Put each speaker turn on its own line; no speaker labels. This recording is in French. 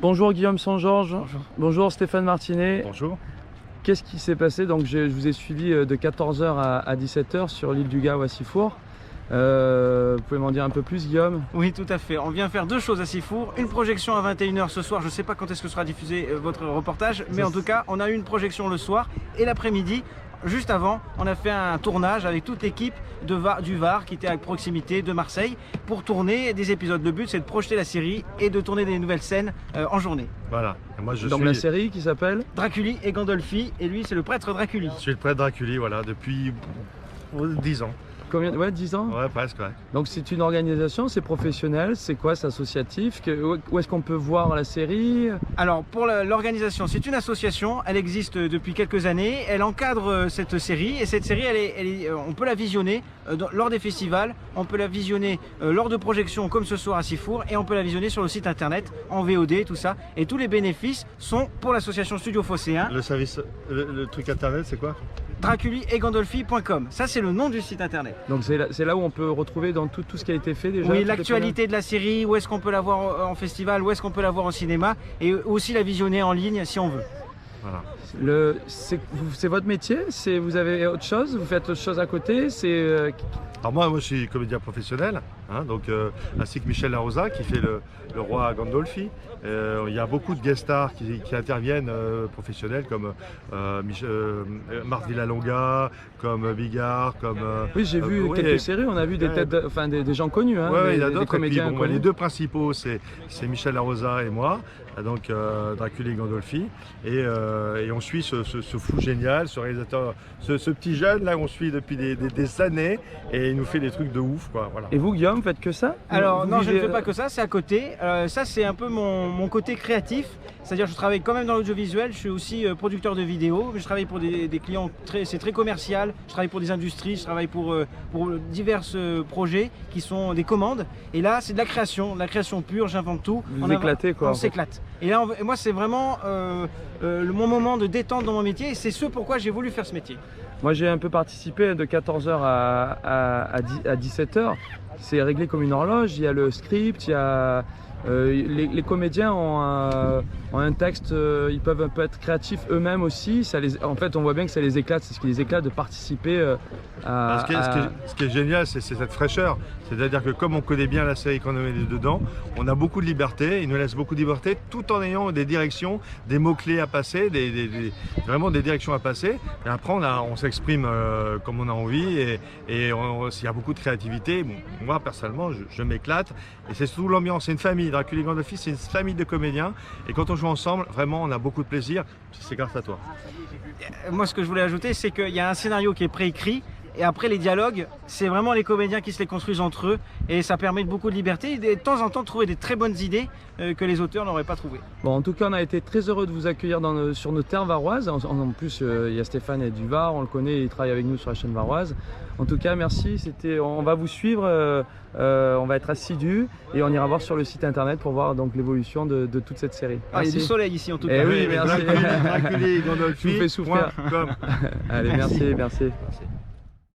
Bonjour Guillaume Saint-Georges.
Bonjour.
Bonjour Stéphane Martinet.
Bonjour.
Qu'est-ce qui s'est passé? Donc je vous ai suivi de 14 h à 17 h sur l'île du Gao à Sifour. Vous pouvez m'en dire un peu plus, Guillaume?
Oui, tout à fait. On vient faire deux choses à Sifour. Une projection à 21 h ce soir. Je ne sais pas quand est-ce que sera diffusé votre reportage, mais en tout cas, on a eu une projection le soir et l'après-midi. Juste avant, on a fait un tournage avec toute l'équipe du Var qui était à proximité de Marseille pour tourner des épisodes. Le but, c'est de projeter la série et de tourner des nouvelles scènes en journée.
Voilà. Et moi,
Donc la série qui s'appelle
Draculi et Gandolfi, et lui, c'est le prêtre Draculi.
Je suis le prêtre Draculi, voilà, depuis 10 ans.
Combien? Ouais, 10 ans?
Ouais, presque, ouais.
Donc c'est une organisation, c'est professionnel, c'est quoi, c'est associatif? Où est-ce qu'on peut voir la série?
Alors pour l'organisation, c'est une association, elle existe depuis quelques années, elle encadre cette série et cette série, on peut la visionner lors des festivals, on peut la visionner lors de projections comme ce soir à Sifour et on peut la visionner sur le site internet en VOD, tout ça. Et tous les bénéfices sont pour l'association Studio Phocéen.
Le service, le truc internet, c'est quoi?
Draculi et Gandolfi.com, ça c'est le nom du site internet.
Donc c'est là où on peut retrouver dans tout ce qui a été fait déjà?
Oui, l'actualité de la série, où est-ce qu'on peut la voir en festival, où est-ce qu'on peut la voir au cinéma et aussi la visionner en ligne si on veut.
Voilà.
C'est votre métier? Vous avez autre chose? Vous faites autre chose à côté?
Alors moi, je suis comédien professionnel, hein, donc, ainsi que Michel Larosa qui fait le roi Gandolfi. Il y a beaucoup de guest stars qui interviennent professionnels comme Marthe Villalonga, comme Bigard, comme...
Oui, j'ai vu quelques séries, on a vu des têtes, enfin des gens connus, hein,
il y a
des comédiens.
Les deux principaux, c'est Michel Larosa et moi, donc Draculi et Gandolfi. Et on suit ce fou génial, ce réalisateur, ce petit jeune là, on suit depuis des années et il nous fait des trucs de ouf, quoi. Voilà.
Et vous, Guillaume, faites que ça?
Alors non, je ne fais pas que ça, c'est à côté. Ça, c'est un peu mon côté créatif. C'est-à-dire je travaille quand même dans l'audiovisuel, je suis aussi producteur de vidéos, je travaille pour des clients, c'est très commercial, je travaille pour des industries, je travaille pour divers projets qui sont des commandes. Et là, c'est de la création pure, j'invente tout.
Vous éclatez quoi?
On s'éclate. Et là, moi, c'est vraiment mon moment de détente dans mon métier et c'est ce pourquoi j'ai voulu faire ce métier.
Moi, j'ai un peu participé de 14 h à 17 h. C'est réglé comme une horloge, il y a le script, il y a... les comédiens ont un texte, ils peuvent un peu être créatifs eux-mêmes aussi. En fait, on voit bien que ça les éclate, c'est ce qui les éclate de participer à...
Ce qui est génial, c'est cette fraîcheur. C'est-à-dire que comme on connaît bien la série qu'on a mis dedans, on a beaucoup de liberté, ils nous laissent beaucoup de liberté tout en ayant des directions, des mots-clés à passer, vraiment des directions à passer. Et après, on s'exprime comme on a envie et il y a beaucoup de créativité. Bon, moi, personnellement, je m'éclate et c'est surtout l'ambiance. C'est une famille. Draculi et Gandolfi, c'est une famille de comédiens et quand on joue ensemble, vraiment, on a beaucoup de plaisir. C'est grâce à toi.
Moi, ce que je voulais ajouter, c'est qu'il y a un scénario qui est préécrit. Et après les dialogues, c'est vraiment les comédiens qui se les construisent entre eux et ça permet beaucoup de liberté et de temps en temps de trouver des très bonnes idées que les auteurs n'auraient pas trouvées.
Bon, en tout cas, on a été très heureux de vous accueillir sur nos terres varoises. En plus, il y a Stéphane et du Var, on le connaît, il travaille avec nous sur la chaîne varoise. En tout cas, merci. On va vous suivre, on va être assidus et on ira voir sur le site internet pour voir donc l'évolution de toute cette série.
Ah, il y a du soleil ici en tout cas.
Eh oui, merci.
Draculi et Gandolfi.
Je vous fais souffrir. Allez, merci.